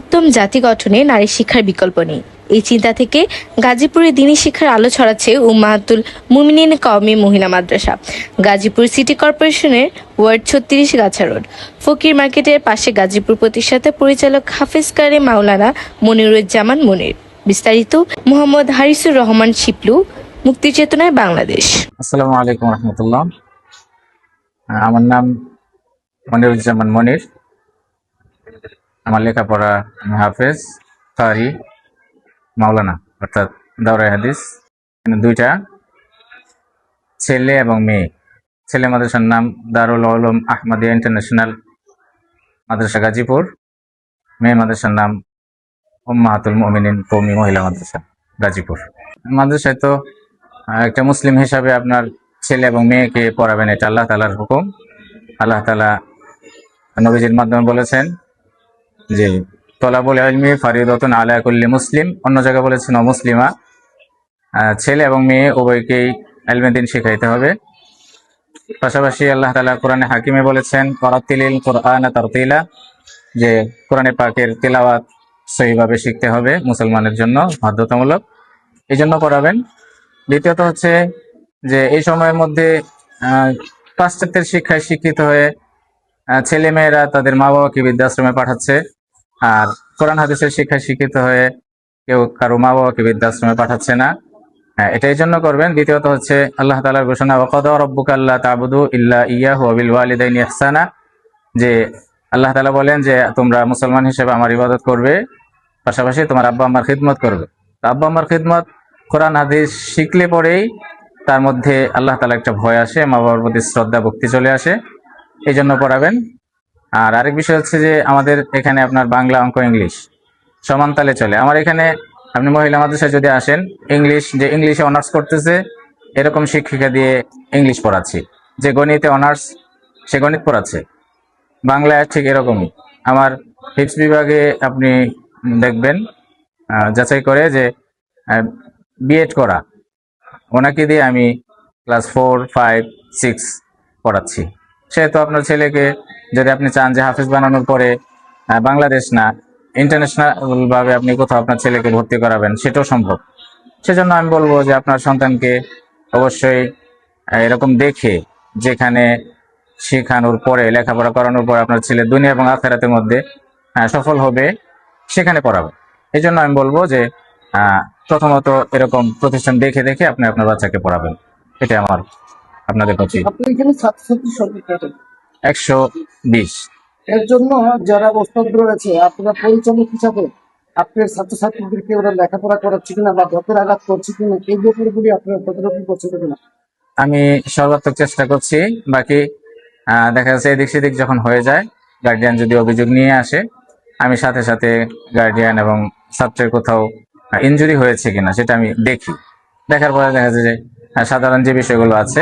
উত্তম জাতি গঠনে নারী শিক্ষার বিকল্প নেই। এই চিন্তা থেকে গাজীপুরে দ্বীনী শিক্ষার আলো ছড়াচ্ছে উম্মাহাতুল মুমিনিন কওমি মহিলা মাদ্রাসা। গাজীপুর সিটি কর্পোরেশনের ওয়ার্ড ৩৬ গাছা রোড ফকির মার্কেটের পাশে গাজীপুর প্রতিষ্ঠাতা পরিচালক হাফেজ কারি মাওলানা মনিরুজ্জামান মনির। বিস্তারিত মোহাম্মদ হারিসুর রহমান শিপলু, মুক্তিচেতনায় বাংলাদেশ। আসসালামু আলাইকুম রহমতুল্লাহ। আমার নাম মনিরুজ্জামান মনির। আমার লেখাপড়া আমি হাফেজ কারি মাওলানা অর্থাৎ দাওরায়ে হাদিস। দুইটা ছেলে এবং মেয়ে। ছেলে মাদ্রাসার নাম দারুল উলুম আহমদিয়া ইন্টারন্যাশনাল মাদ্রাসা গাজীপুর। মেয়ে মাদ্রাসার নাম উম্মাহাতুল মুমিনিন কওমি মহিলা মাদ্রাসা গাজীপুর। মাদ্রাসায় তো একটা মুসলিম হিসাবে আপনার ছেলে এবং মেয়েকে পড়াবেন, এটা আল্লাহ তাআলার হুকুম। আল্লাহ তাআলা নবীজির মাধ্যমে বলেছেন যে তলাবুল ইলমি ফারিদাতুন আলা কুল্লি মুসলিম। অন্য জায়গায় বলেছেন অমুসলিমা। ছেলে এবং মেয়ে উভয়কেই ইলমে দ্বীন শিখাইতে হবে। পাশাপাশি আল্লাহ তাআলা কোরআনে হাকিমে বলেছেন ওয়ারাতিলিল কুরআনা তারতিলা, যে কোরআনে পাকের তিলাওয়াত সহিভাবে শিখতে হবে মুসলমানের জন্য বাধ্যতামূলক, এই জন্য পড়াবেন। দ্বিতীয়ত হচ্ছে যে এই সময়ের মধ্যে পাশ্চাত্যের শিক্ষায় শিক্ষিত হয়ে ছেলে মেয়েরা তাদের মা বাবাকে বৃদ্ধাশ্রমে পাঠাচ্ছে, আর কোরআন হাদিসের শিক্ষায় শিক্ষিত হয়ে কেউ কারো মা বাবাকে বৃদ্ধাশ্রমে পাঠাচ্ছে না। এটা এই জন্য করবেন। দ্বিতীয়ত হচ্ছে আল্লাহ তাআলার ঘোষণা ওয়াকাদা রাব্বুকা আল্লা তা'বুদু ইল্লা ইয়াহু ওয়া বিল ওয়ালিদাইনি ইহসানা, যে আল্লাহ তাআলা বলেন যে তোমরা মুসলমান হিসেবে আমার ইবাদত করবে, পাশাপাশি তোমার আব্বা আম্মার খিদমত করবে। আব্বা আম্মার খিদমত কোরআন হাদিস শিখলে পরেই তার মধ্যে আল্লাহ তাআলা একটা ভয় আসে, মা বাবার প্রতি শ্রদ্ধা ভক্তি চলে আসে, এই জন্য পড়াবেন। আর আরেক বিষয় হচ্ছে যে আমাদের এখানে আপনার বাংলা অঙ্ক ইংলিশ সমান তালে চলে। আমার এখানে আপনি মহিলা মাদ্রাসায় যদি আসেন, ইংলিশে অনার্স করতেছে এরকম শিক্ষিকা দিয়ে ইংলিশ পড়াচ্ছি, যে গণিতে অনার্স সে গণিত পড়াচ্ছে। বাংলায় ঠিক এরকমই। আমার হিপস বিভাগে আপনি দেখবেন যাচাই করে যে বিএড করা ওনাকে দিয়ে আমি ক্লাস 4, 5, 6 পড়াচ্ছি। সেহেতু আপনার ছেলেকে যদি আপনি চান যে হাফেজ বানানোর পরে বাংলাদেশ না ইন্টারন্যাশনাল ভাবে আপনি কোথাও আপনার ছেলেকে ভর্তি করাবেন, সেটাও সম্ভব। সেজন্য আমি বলবো যে আপনার সন্তানকে অবশ্যই এরকম দেখে, যেখানে শেখানোর পরে লেখাপড়া করানোর পর আপনার ছেলে দুনিয়া এবং আখিরাতের মধ্যে সফল হবে, সেখানে পড়াবেন। এই জন্য আমি বলবো যে প্রথমত এরকম প্রতিষ্ঠান দেখে দেখে আপনি আপনার বাচ্চাকে পড়াবেন। এটা আমার আপনাদের কাছে। আপনি এখানে ছাত্রছাত্রী সংখ্যা কত? 120। এর জন্য যারা ওস্তাদ রয়েছে, আপনারা পরিচালক হিসাবে আপনার ছাত্রছাত্রীদেরকে ওরা লেখাপড়া করাচ্ছে কিনা বা ভেতর আঘাত করছে কিনা, এই ব্যাপারগুলি আপনারা কতটুকু করছেন কিনা? আমি সর্বাত্মক চেষ্টা করছি। বাকি দেখা যাচ্ছে এদিক সেদিক যখন হয়ে যায়, গার্ডিয়ান যদি অভিযোগ নিয়ে আসে, আমি সাথে সাথে গার্ডিয়ান এবং ছাত্রের কোথাও ইনজুরি হয়েছে কিনা সেটা আমি দেখি। দেখার পরে দেখা যায় যে সাধারণ যে বিষয়গুলো আছে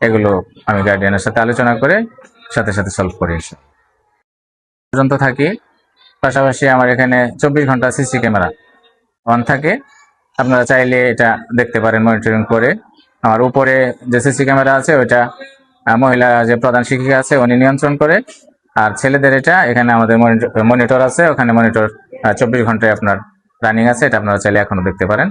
এগুলো আমি গার্ডিয়ানের সাথে আলোচনা করে সাথে সাথে সলভ করে এসে পর্যন্ত থাকি। পাশাপাশি আমার এখানে 24 ঘন্টা সিসি ক্যামেরা অন থাকে। আপনারা চাইলে এটা দেখতে পারেন মনিটরিং করে। আমার উপরে যে সিসি ক্যামেরা আছে ওইটা মহিলা যে প্রধান শিক্ষিকা আছে উনি নিয়ন্ত্রণ করে, আর ছেলেদের এটা এখানে আমাদের মনিটর আছে, ওখানে মনিটর 24 ঘন্টায় আপনার রানিং আছে। এটা আপনারা চাইলে এখনো দেখতে পারেন।